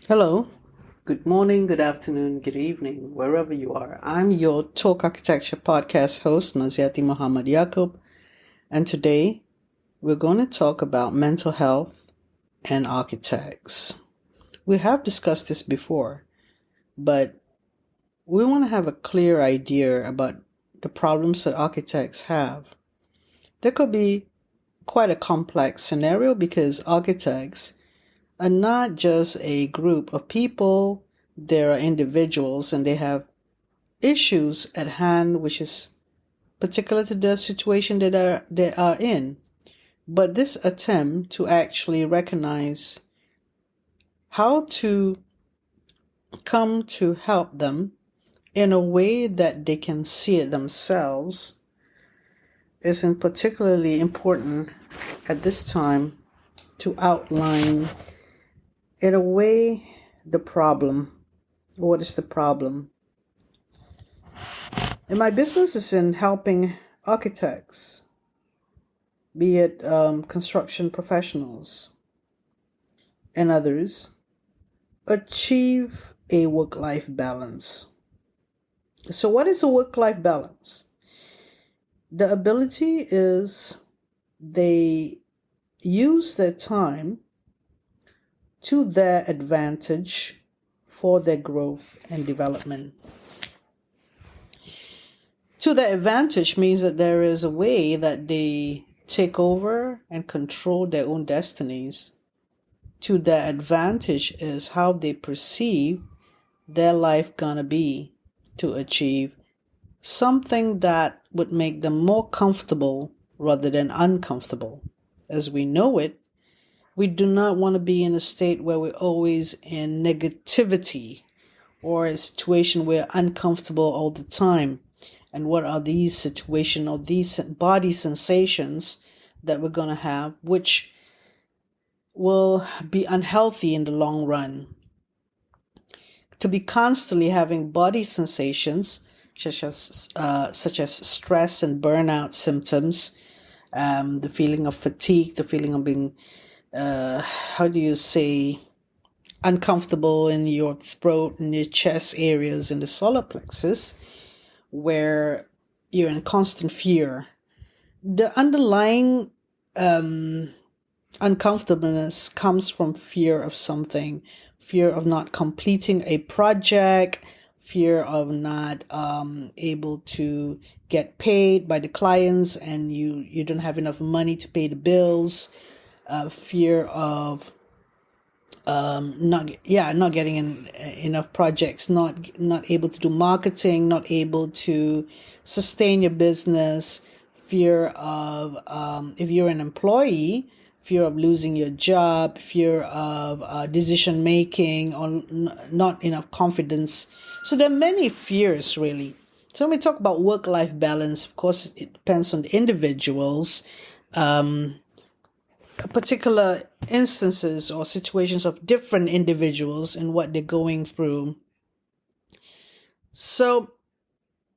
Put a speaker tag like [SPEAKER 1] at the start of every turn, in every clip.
[SPEAKER 1] Hello, good morning, good afternoon, good evening, wherever you are. I'm your Talk Architecture podcast host, Naziaty Yaacob, and today we're going to talk about mental health and architects. We have discussed this before, but we want to have a clear idea about the problems that architects have. There could be quite a complex scenario because architects are not just a group of people, there are individuals and they have issues at hand which is particular to the situation that they are in. But this attempt to actually recognize how to come to help them in a way that they can see it themselves isn't particularly important at this time to outline in a way the problem. What is the problem? And my business is in helping architects, be it construction professionals and others, achieve a work-life balance. So what is a work-life balance? The ability is they use their time to their advantage for their growth and development. To their advantage means that there is a way that they take over and control their own destinies. To their advantage is how they perceive their life gonna be to achieve something that would make them more comfortable rather than uncomfortable. As we know it, we do not want to be in a state where we're always in negativity or a situation where we're uncomfortable all the time. And what are these situations or these body sensations that we're going to have, which will be unhealthy in the long run? To be constantly having body sensations such as stress and burnout symptoms, the feeling of fatigue, the feeling of being uncomfortable in your throat and your chest areas in the solar plexus, where you're in constant fear. The underlying uncomfortableness comes from fear of something, fear of not completing a project, fear of not able to get paid by the clients and you don't have enough money to pay the bills. Fear of not getting enough projects, not able to do marketing, not able to sustain your business. Fear of if you're an employee, fear of losing your job, fear of decision making, or not enough confidence. So there are many fears really. So when we talk about work-life balance, of course, it depends on the individuals. Particular instances or situations of different individuals and what they're going through. So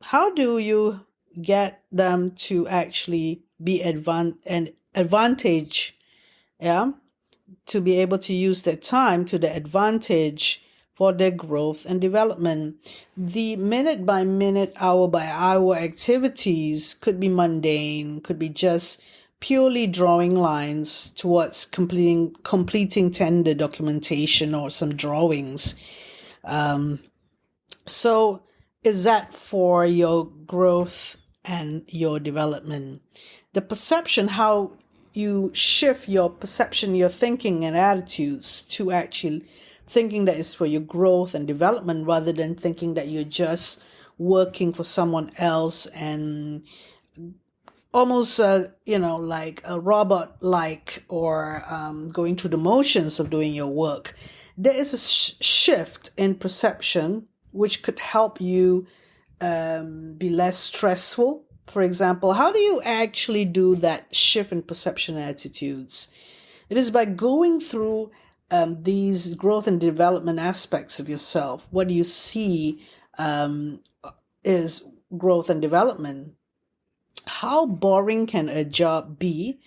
[SPEAKER 1] how do you get them to actually be advantage, to be able to use their time to their advantage for their growth and development? The minute by minute, hour by hour activities could be mundane, could be just purely drawing lines towards completing tender documentation or some drawings. So is that for your growth and your development? The perception, how you shift your perception, your thinking and attitudes to actually thinking that it's for your growth and development rather than thinking that you're just working for someone else and almost, like a robot-like or going through the motions of doing your work. There is a shift in perception which could help you be less stressful. For example, how do you actually do that shift in perception attitudes? It is by going through these growth and development aspects of yourself. What do you see is growth and development? How boring can a job be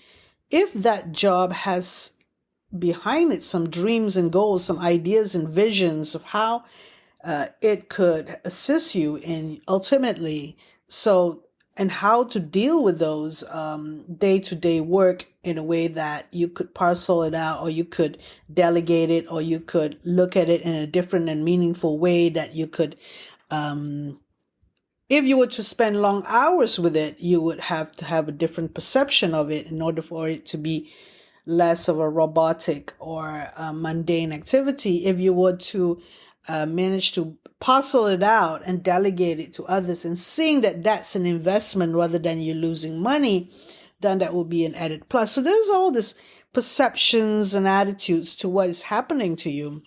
[SPEAKER 1] if that job has behind it some dreams and goals, some ideas and visions of how it could assist you in ultimately. So, and how to deal with those day-to-day work in a way that you could parcel it out, or you could delegate it, or you could look at it in a different and meaningful way that you could, if you were to spend long hours with it, you would have to have a different perception of it in order for it to be less of a robotic or a mundane activity. If you were to manage to parcel it out and delegate it to others, and seeing that that's an investment rather than you losing money, then that will be an added plus. So there's all this perceptions and attitudes to what is happening to you.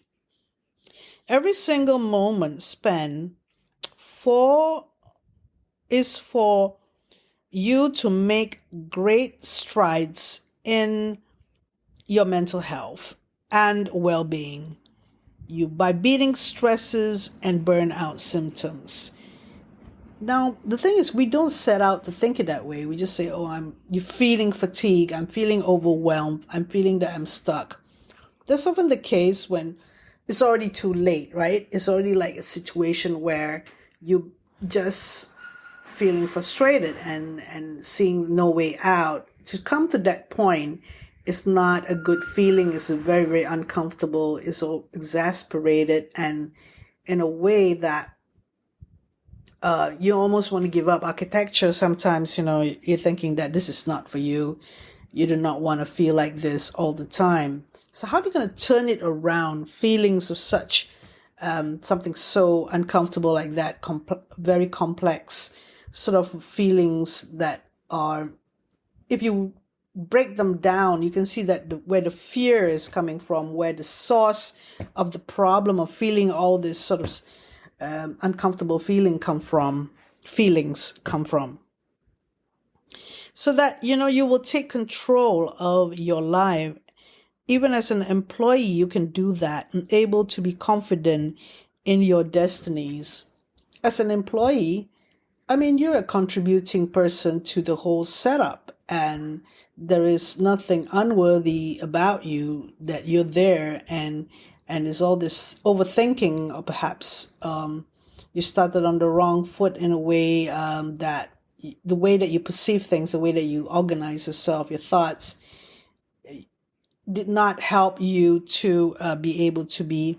[SPEAKER 1] Every single moment spent is for you to make great strides in your mental health and well-being. By beating stresses and burnout symptoms. Now, the thing is, we don't set out to think it that way. We just say, you're feeling fatigue. I'm feeling overwhelmed. I'm feeling that I'm stuck. That's often the case when it's already too late, right? It's already like a situation where you just feeling frustrated and seeing no way out. To come to that point, it's not a good feeling. It's a very, very uncomfortable. It's so exasperated, and in a way that you almost want to give up. Architecture, sometimes, you're thinking that this is not for you. You do not want to feel like this all the time. So how are you going to turn it around? Feelings of such something so uncomfortable like that, very complex sort of feelings that are, if you break them down, you can see that where the fear is coming from, where the source of the problem of feeling all this sort of uncomfortable feelings come from. So that, you will take control of your life. Even as an employee, you can do that and able to be confident in your destinies. As an employee, you're a contributing person to the whole setup, and there is nothing unworthy about you, that you're there, and there's all this overthinking, or perhaps you started on the wrong foot in a way that the way that you perceive things, the way that you organize yourself, your thoughts, did not help you to be able to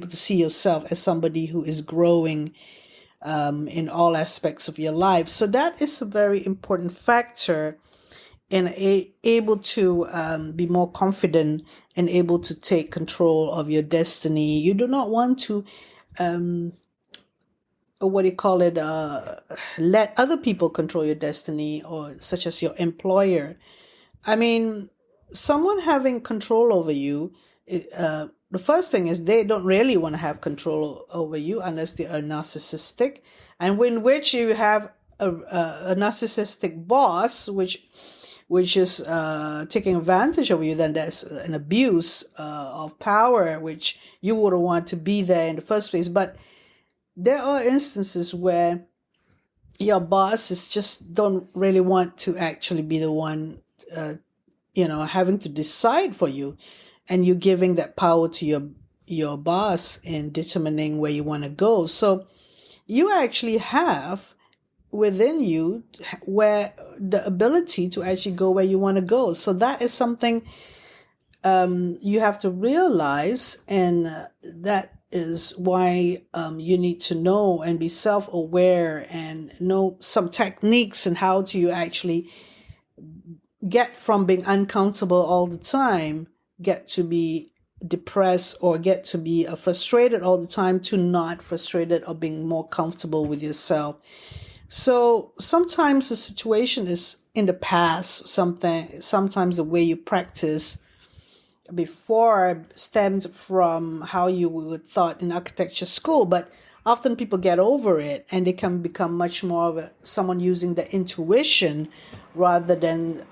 [SPEAKER 1] see yourself as somebody who is growing in all aspects of your life. So that is a very important factor in able to be more confident and able to take control of your destiny. You do not want to let other people control your destiny, or such as your employer. Someone having control over you, the first thing is they don't really want to have control over you unless they are narcissistic, and in which you have a narcissistic boss, which is taking advantage of you. Then there's an abuse of power, which you wouldn't want to be there in the first place. But there are instances where your bosses just don't really want to actually be the one, having to decide for you, and you're giving that power to your boss in determining where you want to go. So you actually have within you where the ability to actually go where you want to go. So that is something you have to realize, and that is why you need to know and be self-aware and know some techniques and how to actually get from being uncomfortable all the time, get to be depressed, or get to be frustrated all the time, to not frustrated or being more comfortable with yourself. So sometimes the situation is in the past. Sometimes the way you practice before stems from how you were taught in architecture school, but often people get over it and they can become much more of someone using the intuition rather than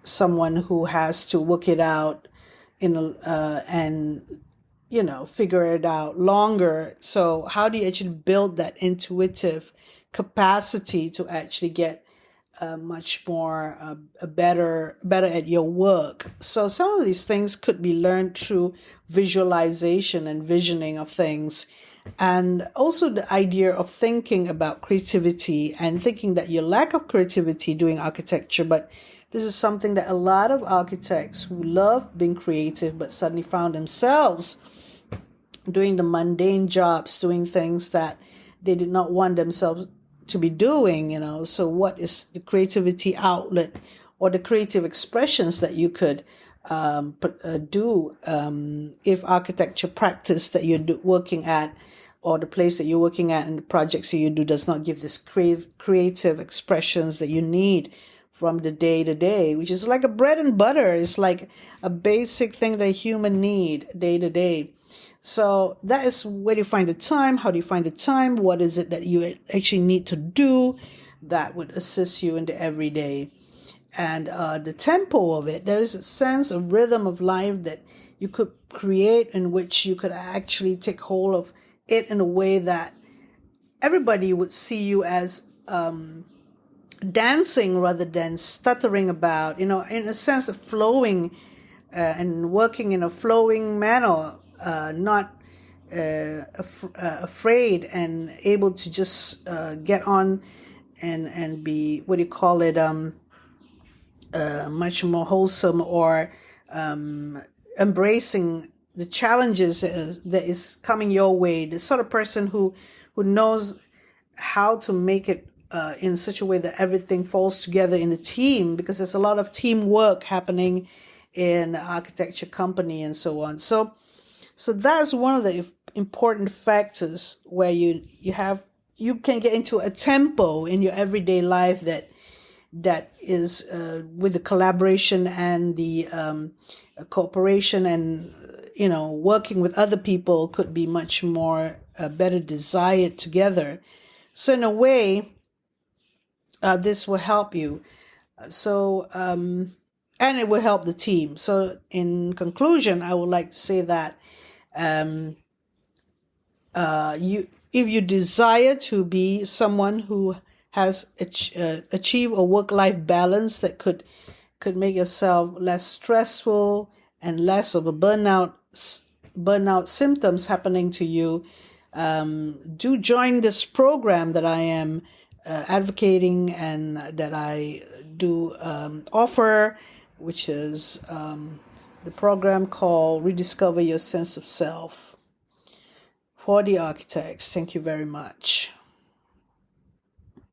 [SPEAKER 1] someone who has to work it out and figure it out longer. So how do you actually build that intuitive capacity to actually get much more better at your work. So some of these things could be learned through visualization and visioning of things. And also the idea of thinking about creativity and thinking that you lack of creativity doing architecture. But this is something that a lot of architects who love being creative but suddenly found themselves doing the mundane jobs, doing things that they did not want themselves to be doing, So what is the creativity outlet or the creative expressions that you could do if architecture practice that you're working at, or the place that you're working at and the projects that you do does not give this creative expressions that you need from the day to day, which is like a bread and butter. It's like a basic thing that a human need day to day. So that is where do you find the time? How do you find the time? What is it that you actually need to do that would assist you in the everyday? And the tempo of it, there is a sense of rhythm of life that you could create in which you could actually take hold of it in a way that everybody would see you as dancing rather than stuttering about, in a sense of flowing and working in a flowing manner, not afraid and able to just get on and be, much more wholesome, or embracing the challenges that is coming your way. The sort of person who knows how to make it in such a way that everything falls together in a team, because there's a lot of teamwork happening in the architecture company and so on. So that's one of the important factors where you can get into a tempo in your everyday life that is with the collaboration and the cooperation, and working with other people could be much more better desired together. So in a way, this will help you. And it will help the team. So in conclusion, I would like to say that if you desire to be someone who has achieved a work-life balance that could make yourself less stressful and less of a burnout symptoms happening to you, do join this program that I am advocating and that I do offer, which is the program called Rediscover Your Sense of Self for the architects. Thank you very much.